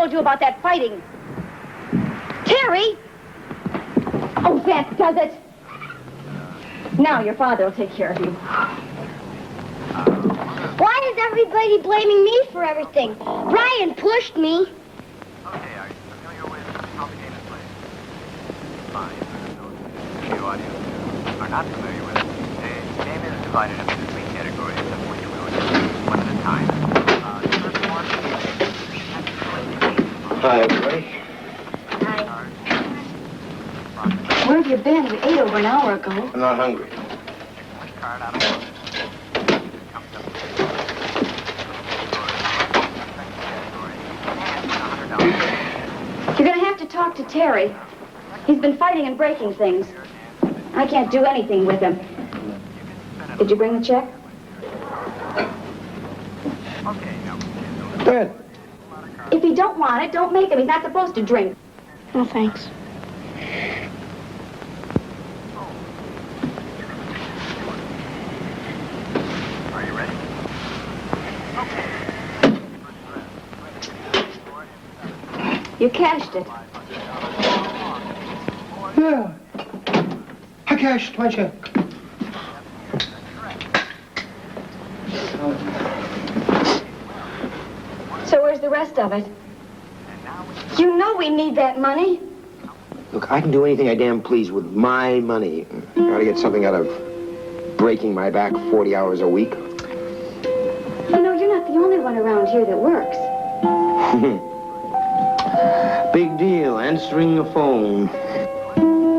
told you about that fighting. Terry! Oh, that does it. Now your father will take care of you. Why is everybody blaming me for everything? Ryan pushed me. Okay, are you familiar with how the game is played? Fine. You audience are not familiar with it. The game is divided into three categories of which we will do one at a time. The first one is... Hi, everybody. Hi. Where have you been? We ate over an hour ago. I'm not hungry. Which card out of one? Comes up. You're gonna have to talk to Terry. He's been fighting and breaking things. I can't do anything with him. Did you bring the check? Okay, now. Go ahead. If he don't want it, don't make him. He's not supposed to drink. No, thanks. Are you ready? You cashed it. Yeah. I cashed my check. So where's the rest of it? You know we need that money. Look, I can do anything I damn please with my money. Try to get something out of breaking my back 40 hours a week. You know, you're not the only one around here that works. Big deal, answering the phone.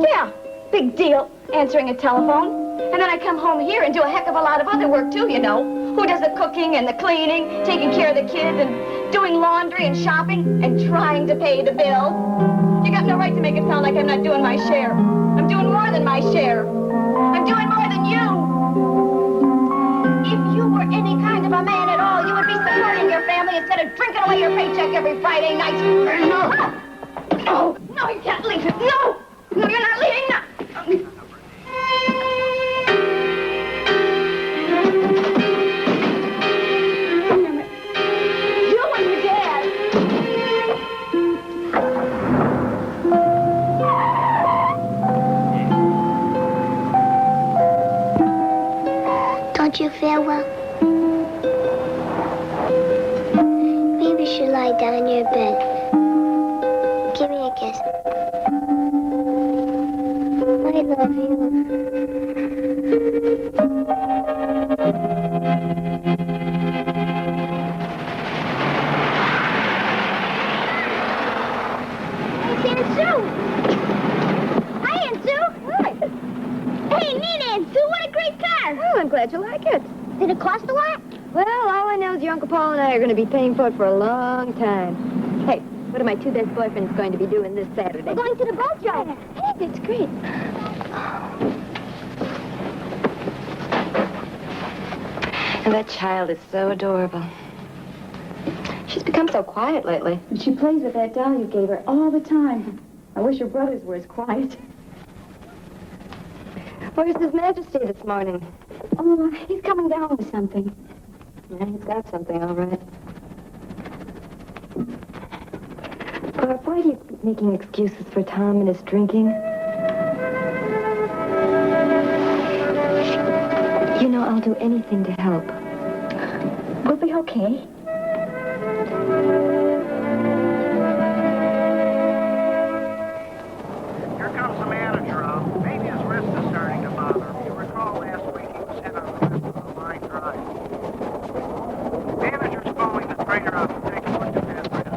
Yeah, big deal, answering a telephone. And then I come home here and do a heck of a lot of other work, too, you know. Who does the cooking and the cleaning, taking care of the kids, and doing laundry and shopping, and trying to pay the bill. You got no right to make it sound like I'm not doing my share. I'm doing more than my share. I'm doing more than you. If you were any kind of a man at all, you would be supporting your family instead of drinking away your paycheck every Friday night. No! Oh, no, you can't leave it. No! No, you're not leaving. No. You and your dad. Don't you feel well? Maybe you should lie down in your bed. Give me a kiss. I love you. Hey, Aunt Sue! Hi, Aunt Sue! Hi. Hey, neat, Aunt Sue, what a great car! Oh, I'm glad you like it. Did it cost a lot? Well, all I know is your Uncle Paul and I are going to be paying for it for a long time. Hey, what are my two best boyfriends going to be doing this Saturday? We're going to the boat show. Hey, that's great. And that child is so adorable. She's become so quiet lately. And she plays with that doll you gave her all the time. I wish her brothers were as quiet. Where's His Majesty this morning? Oh, he's coming down with something. Yeah, he's got something, all right. Barb, why do you keep making excuses for Tom and his drinking? You know, I'll do anything to help. We'll be okay. Here comes the manager. Maybe his wrist is starting to bother him. You recall last week he was hit on the wrist with a line drive. Manager's calling the trainer up to take a look at that wrist.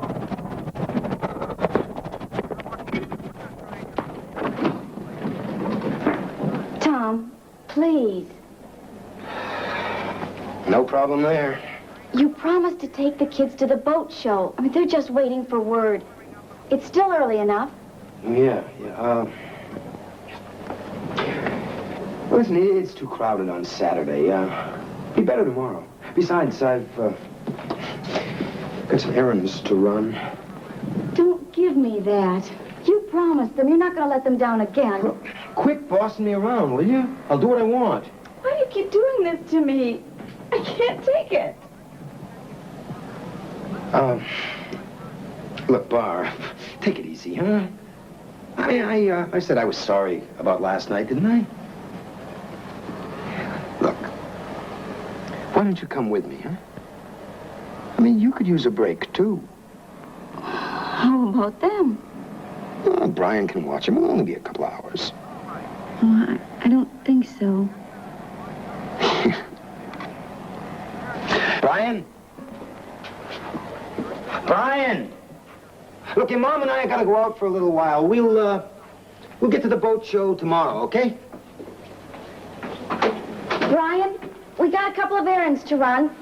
Tom, please. No problem there. You promised to take the kids to the boat show. I mean, they're just waiting for word. It's still early enough. Yeah. Listen, it's too crowded on Saturday. Be better tomorrow. Besides, I've got some errands to run. Don't give me that. You promised them. You're not going to let them down again. Look, quit bossing me around, will you? I'll do what I want. Why do you keep doing this to me? I can't take it. Look, Bar, take it easy, huh? I said I was sorry about last night, didn't I? Look, why don't you come with me, huh? I mean, you could use a break, too. How about them? Well, Brian can watch him. It'll only be a couple hours. Oh, I don't think so. Brian? Brian! Look, your mom and I gotta go out for a little while. We'll get to the boat show tomorrow, okay? Brian, we got a couple of errands to run.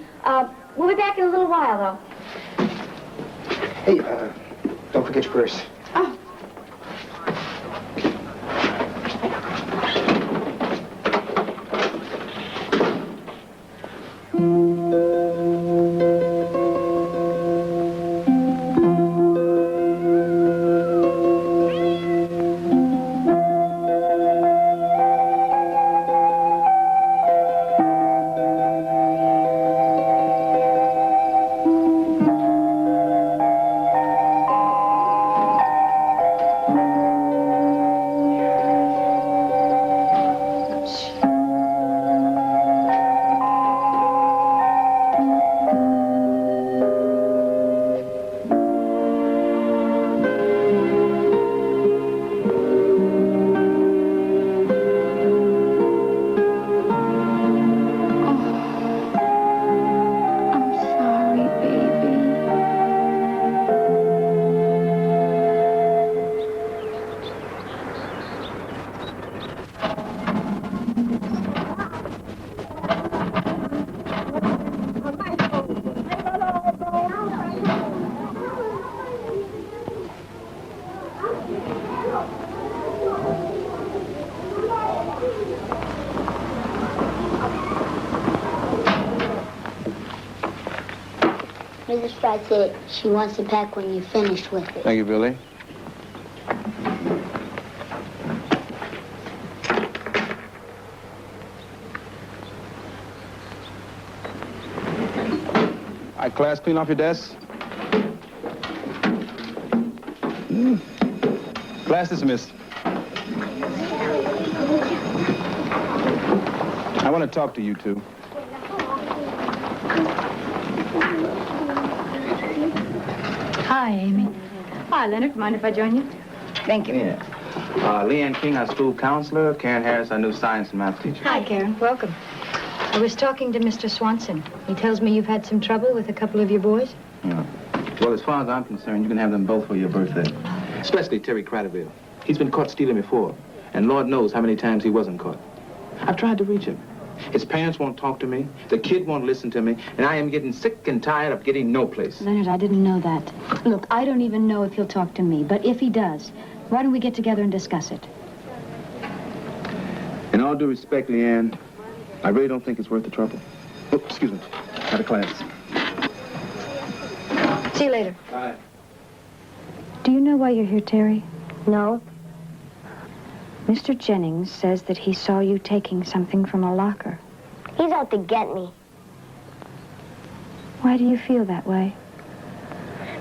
We'll be back in a little while, though. Hey, don't forget your purse. Oh. Mrs. Fry said she wants it back when you're finished with it. Thank you, Billy. All right, class, clean off your desks. Class dismissed. I want to talk to you two. Hi, Amy. Hi, Leonard. Mind if I join you? Thank you. Yeah. Leanne King, our school counselor. Karen Harris, our new science and math teacher. Hi, Karen. Welcome. I was talking to Mr. Swanson. He tells me you've had some trouble with a couple of your boys. Yeah. Well, as far as I'm concerned, you can have them both for your birthday. Especially Terry Cratterville. He's been caught stealing before, and Lord knows how many times he wasn't caught. I've tried to reach him. His parents won't talk to me, the kid won't listen to me, and I am getting sick and tired of getting no place. Leonard, I didn't know that. Look, I don't even know if he'll talk to me, but if he does, why don't we get together and discuss it? In all due respect, Leanne, I really don't think it's worth the trouble. Oh, excuse me. Out of class. See you later. Bye. Do you know why you're here, Terry? No. Mr. Jennings says that he saw you taking something from a locker. He's out to get me. Why do you feel that way?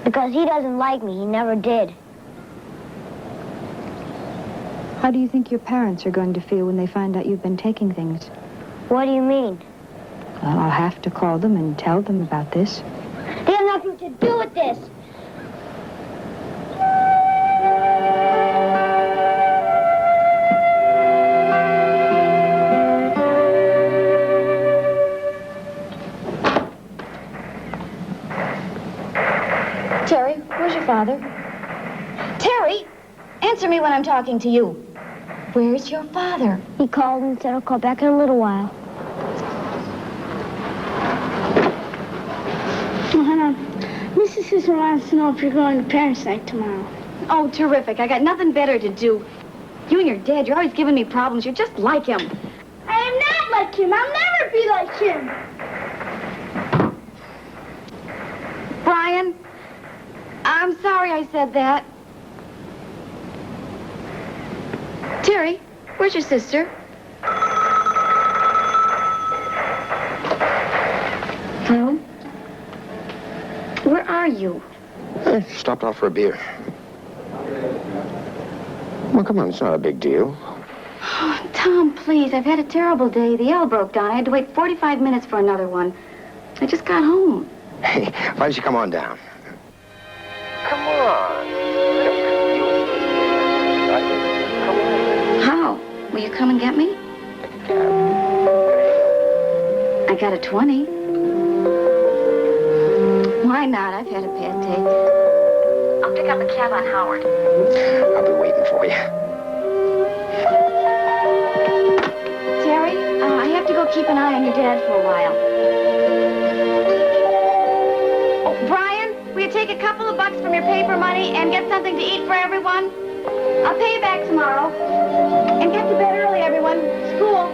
Because he doesn't like me. He never did. How do you think your parents are going to feel when they find out you've been taking things? What do you mean? Well, I'll have to call them and tell them about this. They have nothing to do with this. Terry, where's your father? Terry, answer me when I'm talking to you. Where's your father? He called and said I'll call back in a little while. Oh, hang on. Mrs. Sister wants to know if you're going to parents' night tomorrow. Oh, terrific. I got nothing better to do. You and your dad, you're always giving me problems. You're just like him. I am not like him. I'll never be like him. Brian, I'm sorry I said that. Terry, where's your sister? Hello? Where are you? Stopped off for a beer. Well, come on, it's not a big deal. Oh, Tom, please. I've had a terrible day. The L broke down. I had to wait 45 minutes for another one. I just got home. Hey, why don't you come on down? Come on. How? Will you come and get me? I got a 20. Why not? I've had a bad day. I'll pick up a cab on Howard. I'll be waiting for you. Terry, I have to go keep an eye on your dad for a while. Oh, Brian, will you take a couple of bucks from your paper money and get something to eat for everyone? I'll pay you back tomorrow. And get to bed early, everyone. School.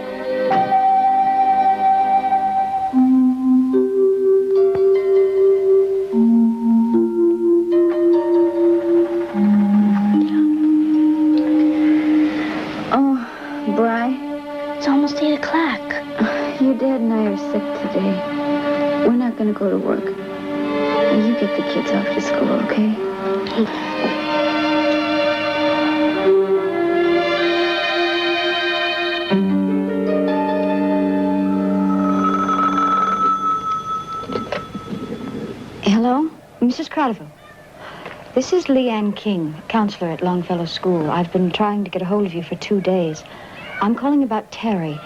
It's almost 8 o'clock. Your dad and I are sick today. We're not going to go to work. You get the kids off to school, okay? Hello? Mrs. Cradiville. This is Leanne King, counselor at Longfellow School. I've been trying to get a hold of you for 2 days. I'm calling about Terry.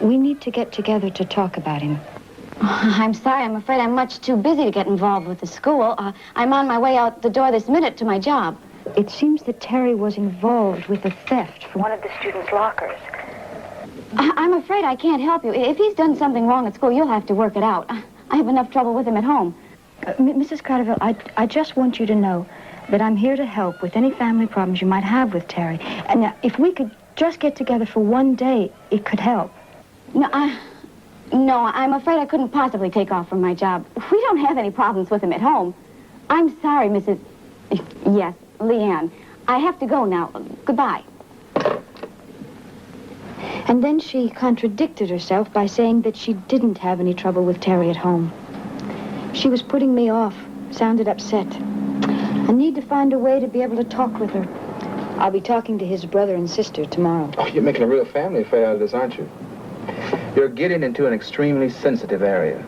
We need to get together to talk about him. I'm sorry. I'm afraid I'm much too busy to get involved with the school. I'm on my way out the door this minute to my job. It seems that Terry was involved with a theft from one of the students' lockers. I'm afraid I can't help you. If he's done something wrong at school, you'll have to work it out. I have enough trouble with him at home. Mrs. Cradiville, I just want you to know that I'm here to help with any family problems you might have with Terry. And if we could just get together for one day, it could help. No, I'm afraid I couldn't possibly take off from my job. We don't have any problems with him at home. I'm sorry, Mrs. Yes, Leanne. I have to go now. Goodbye. And then she contradicted herself by saying that she didn't have any trouble with Terry at home. She was putting me off, sounded upset. I need to find a way to be able to talk with her. I'll be talking to his brother and sister tomorrow. Oh, you're making a real family affair out of this, aren't you? You're getting into an extremely sensitive area.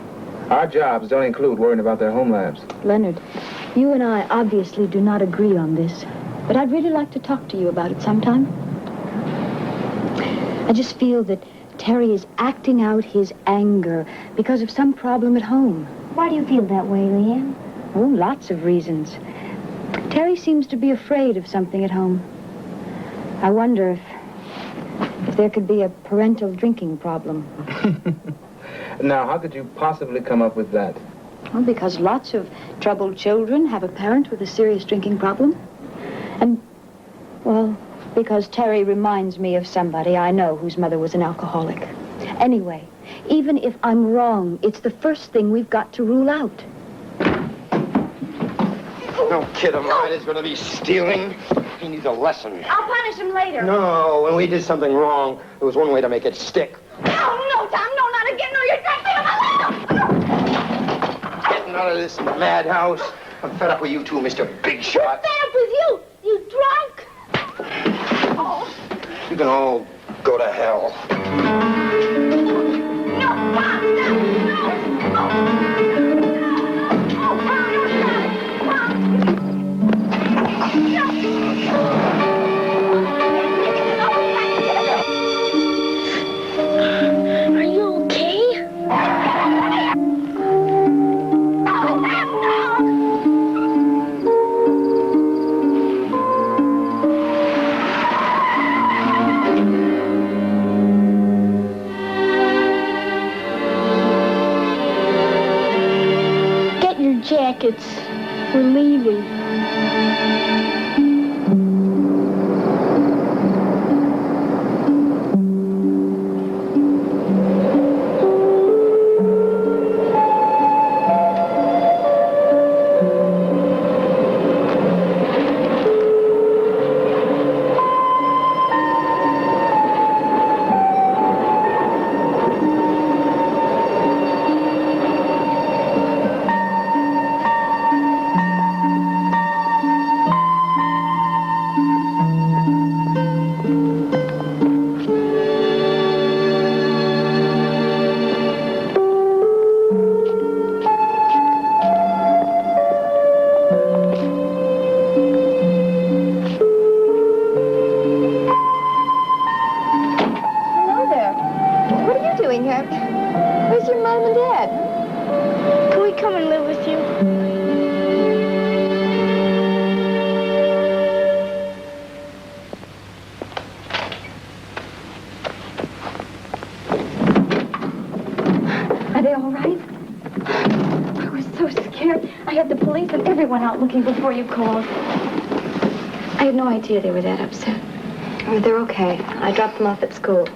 Our jobs don't include worrying about their home lives. Leonard, you and I obviously do not agree on this, but I'd really like to talk to you about it sometime. I just feel that Terry is acting out his anger because of some problem at home. Why do you feel that way, Leanne? Oh, lots of reasons. Terry seems to be afraid of something at home. I wonder if there could be a parental drinking problem. Now, how could you possibly come up with that? Well, because lots of troubled children have a parent with a serious drinking problem. And, well, because Terry reminds me of somebody I know whose mother was an alcoholic. Anyway, even if I'm wrong, it's the first thing we've got to rule out. No kid of mine is going to be stealing. He needs a lesson. I'll punish him later. No, when we did something wrong, there was one way to make it stick. No, Tom, no, not again. No, you're drinking. Getting out of this madhouse. I'm fed up with you two, Mr. Big Shot. Fed up with you, you drunk. Oh. You can all go to hell. No, Tom, no. Are you okay? Get your jackets. We're leaving. doing here? Where's your mom and dad? Can we come and live with you? Are they all right? I was so scared. I had the police and everyone out looking before you called. I had no idea they were that upset. Oh, they're okay. I dropped them off at school.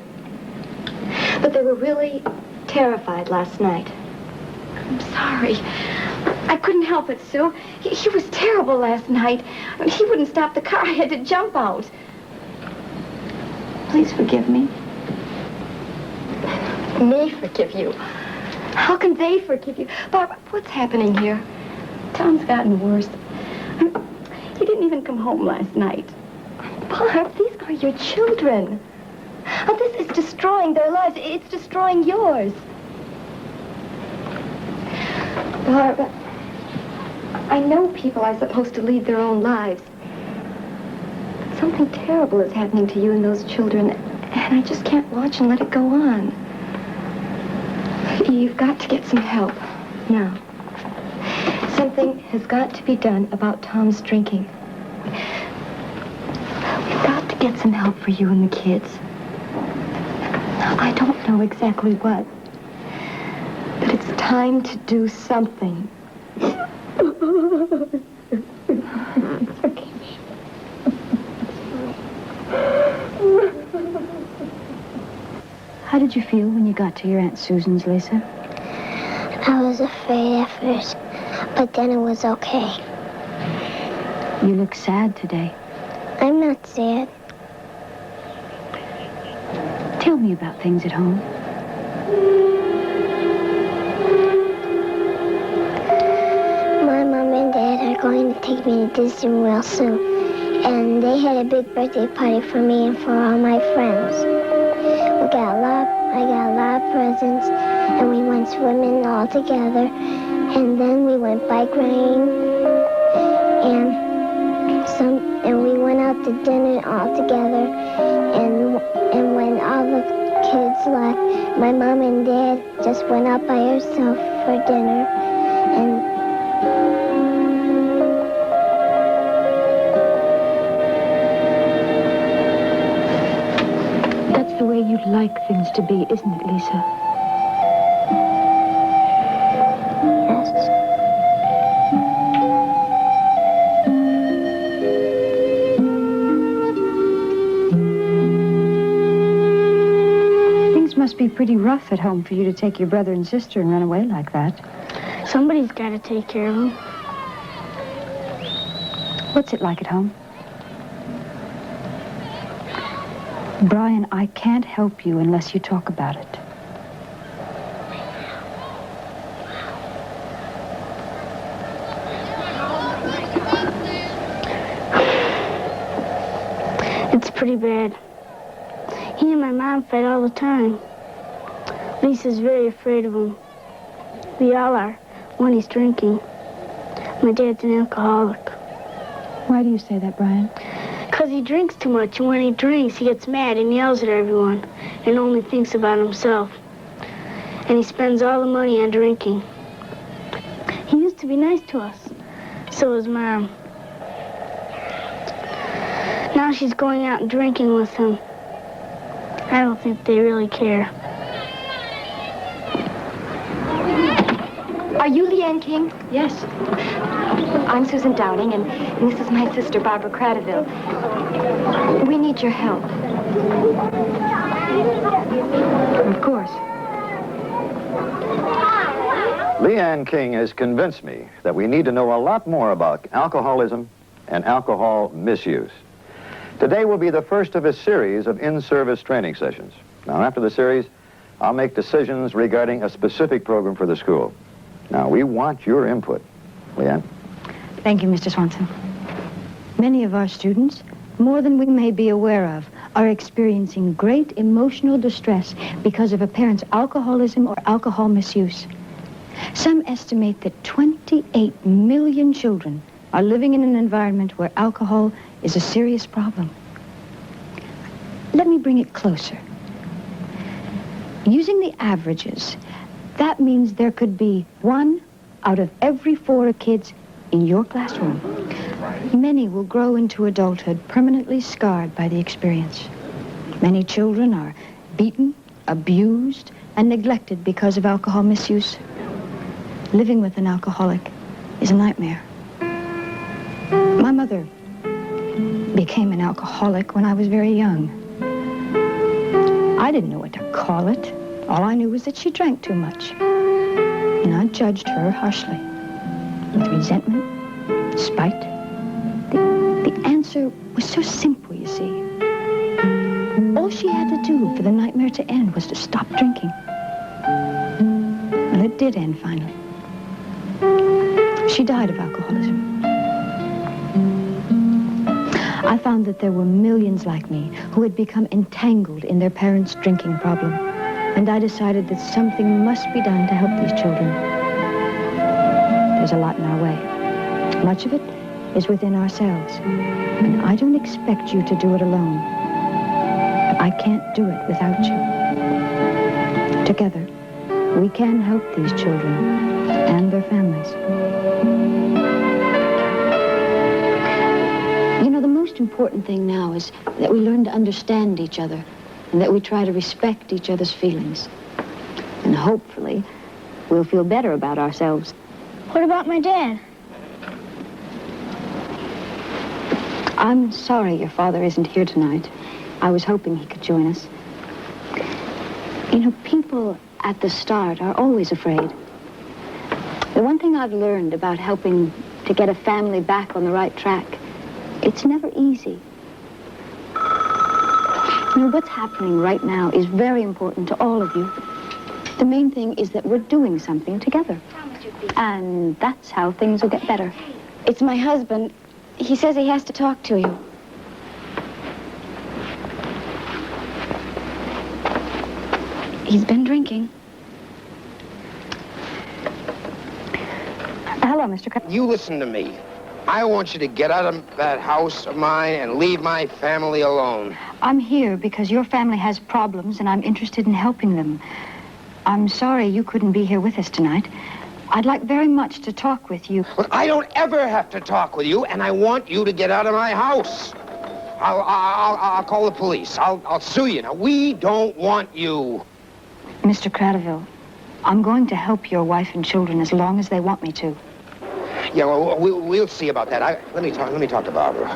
But they were really terrified last night. I'm sorry. I couldn't help it, Sue. He was terrible last night. He wouldn't stop the car. I had to jump out. Please forgive me. Me forgive you? How can they forgive you? Barbara, what's happening here? Tom's gotten worse. He didn't even come home last night. Barb, these are your children. Oh, this is destroying their lives. It's destroying yours. Barb, I know people are supposed to lead their own lives. But something terrible is happening to you and those children, and I just can't watch and let it go on. You've got to get some help. Now, something has got to be done about Tom's drinking. We've got to get some help for you and the kids. Now, I don't know exactly what, but it's time to do something. How did you feel when you got to your Aunt Susan's, Lisa? I was afraid at first, but then it was okay. You look sad today. I'm not sad. Tell me about things at home. My mom and dad are going to take me to Disney real soon. And they had a big birthday party for me and for all my friends. I got a lot of presents, and we went swimming all together. And then we went bike riding, and we went out to dinner all together. And when all the kids left, my mom and dad just went out by herself for dinner. And that's the way you'd like things to be, isn't it, Lisa? yes. Things must be pretty rough at home for you to take your brother and sister and run away like that. Somebody's got to take care of them. What's it like at home? Brian, I can't help you unless you talk about it. It's pretty bad. He and my mom fight all the time. Lisa's very afraid of him. We all are, when he's drinking. My dad's an alcoholic. Why do you say that, Brian? Because he drinks too much, and when he drinks, he gets mad and yells at everyone and only thinks about himself. And he spends all the money on drinking. He used to be nice to us. So was Mom. Now she's going out and drinking with him. I don't think they really care. Are you Leanne King? Yes. I'm Susan Downing, and this is my sister, Barbara Cradaville. We need your help. Of course. Leanne King has convinced me that we need to know a lot more about alcoholism and alcohol misuse. Today will be the first of a series of in-service training sessions. Now, after the series, I'll make decisions regarding a specific program for the school. Now, we want your input. Leanne? Thank you, Mr. Swanson. Many of our students, more than we may be aware of, are experiencing great emotional distress because of a parent's alcoholism or alcohol misuse. Some estimate that 28 million children are living in an environment where alcohol is a serious problem. Let me bring it closer. Using the averages, that means there could be 1 out of every 4 kids in your classroom. Many will grow into adulthood permanently scarred by the experience. Many children are beaten, abused, and neglected because of alcohol misuse. Living with an alcoholic is a nightmare. My mother became an alcoholic when I was very young. I didn't know what to call it. All I knew was that she drank too much. And I judged her harshly, with resentment, spite. The answer was so simple, you see. All she had to do for the nightmare to end was to stop drinking. Well, it did end finally. She died of alcoholism. I found that there were millions like me who had become entangled in their parents' drinking problem. And I decided that something must be done to help these children. There's a lot in our way. Much of it is within ourselves. And I don't expect you to do it alone. But I can't do it without you. Together, we can help these children and their families. You know, the most important thing now is that we learn to understand each other and that we try to respect each other's feelings. And hopefully, we'll feel better about ourselves. What about my dad? I'm sorry your father isn't here tonight. I was hoping he could join us. You know, people at the start are always afraid. The one thing I've learned about helping to get a family back on the right track, it's never easy. You know, what's happening right now is very important to all of you. The main thing is that we're doing something together. And that's how things will get better. It's my husband. He says he has to talk to you. He's been drinking. Hello, Mr. You listen to me. I want you to get out of that house of mine and leave my family alone. I'm here because your family has problems and I'm interested in helping them. I'm sorry you couldn't be here with us tonight. I'd like very much to talk with you. But I don't ever have to talk with you, and I want you to get out of my house. I'll call the police. I'll sue you. Now, we don't want you. Mr. Cradaville, I'm going to help your wife and children as long as they want me to. Yeah, well, we'll see about that. Let me talk to Barbara.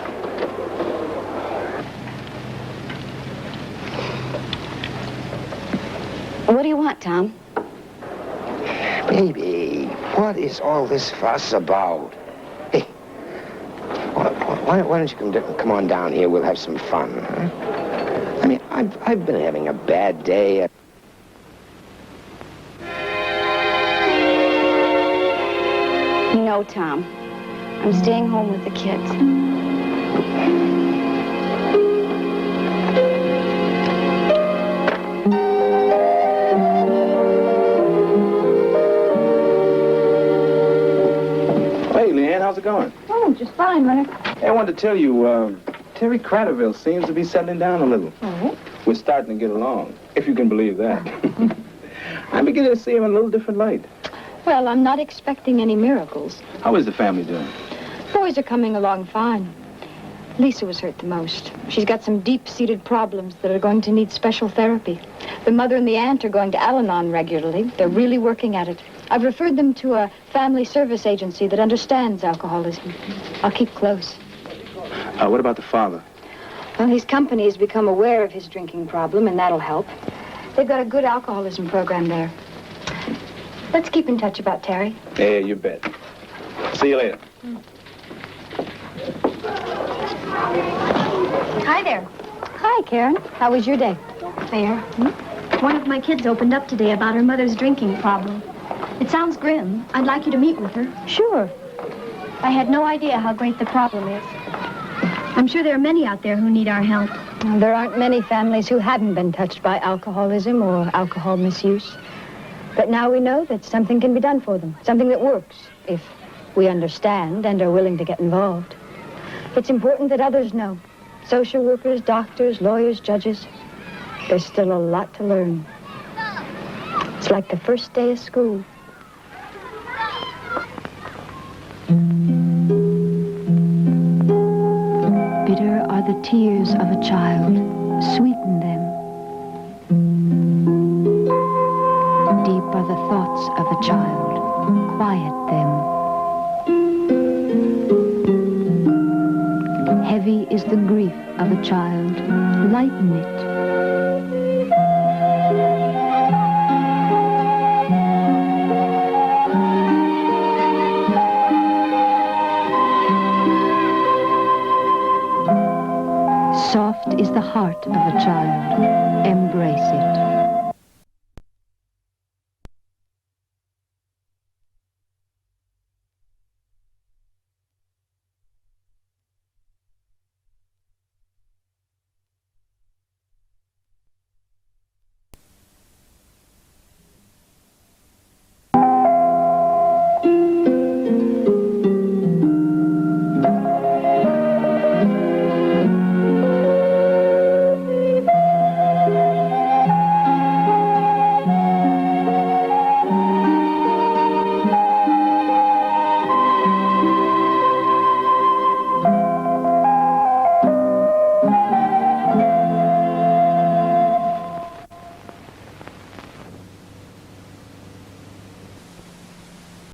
What do you want, Tom? Baby, what is all this fuss about? Hey, why don't you come on down here? We'll have some fun, huh? I mean, I've been having a bad day. No, Tom. I'm staying home with the kids. Hey, Leanne, how's it going? Oh, just fine, Leonard. Hey, I wanted to tell you, Terry Cradaville seems to be settling down a little. Oh? We're starting to get along, if you can believe that. I'm beginning to see him in a little different light. Well, I'm not expecting any miracles. How is the family doing? Boys are coming along fine. Lisa was hurt the most. She's got some deep-seated problems that are going to need special therapy. The mother and the aunt are going to Al-Anon regularly. They're really working at it. I've referred them to a family service agency that understands alcoholism. I'll keep close. What about the father? Well, his company has become aware of his drinking problem, and that'll help. They've got a good alcoholism program there. Let's keep in touch about Terry. Yeah, you bet. See you later. Hi there. Hi, Karen. How was your day? Fair. One of my kids opened up today about her mother's drinking problem. It sounds grim. I'd like you to meet with her. Sure. I had no idea how great the problem is. I'm sure there are many out there who need our help. Well, there aren't many families who haven't been touched by alcoholism or alcohol misuse. But now we know that something can be done for them, something that works, if we understand and are willing to get involved. It's important that others know. Social workers, doctors, lawyers, judges. There's still a lot to learn. It's like the first day of school. Bitter are the tears of a child. Sweeten them. Deep are the thoughts of a child. Quiet them. Heavy is the grief of a child. Lighten it. Soft is the heart of a child.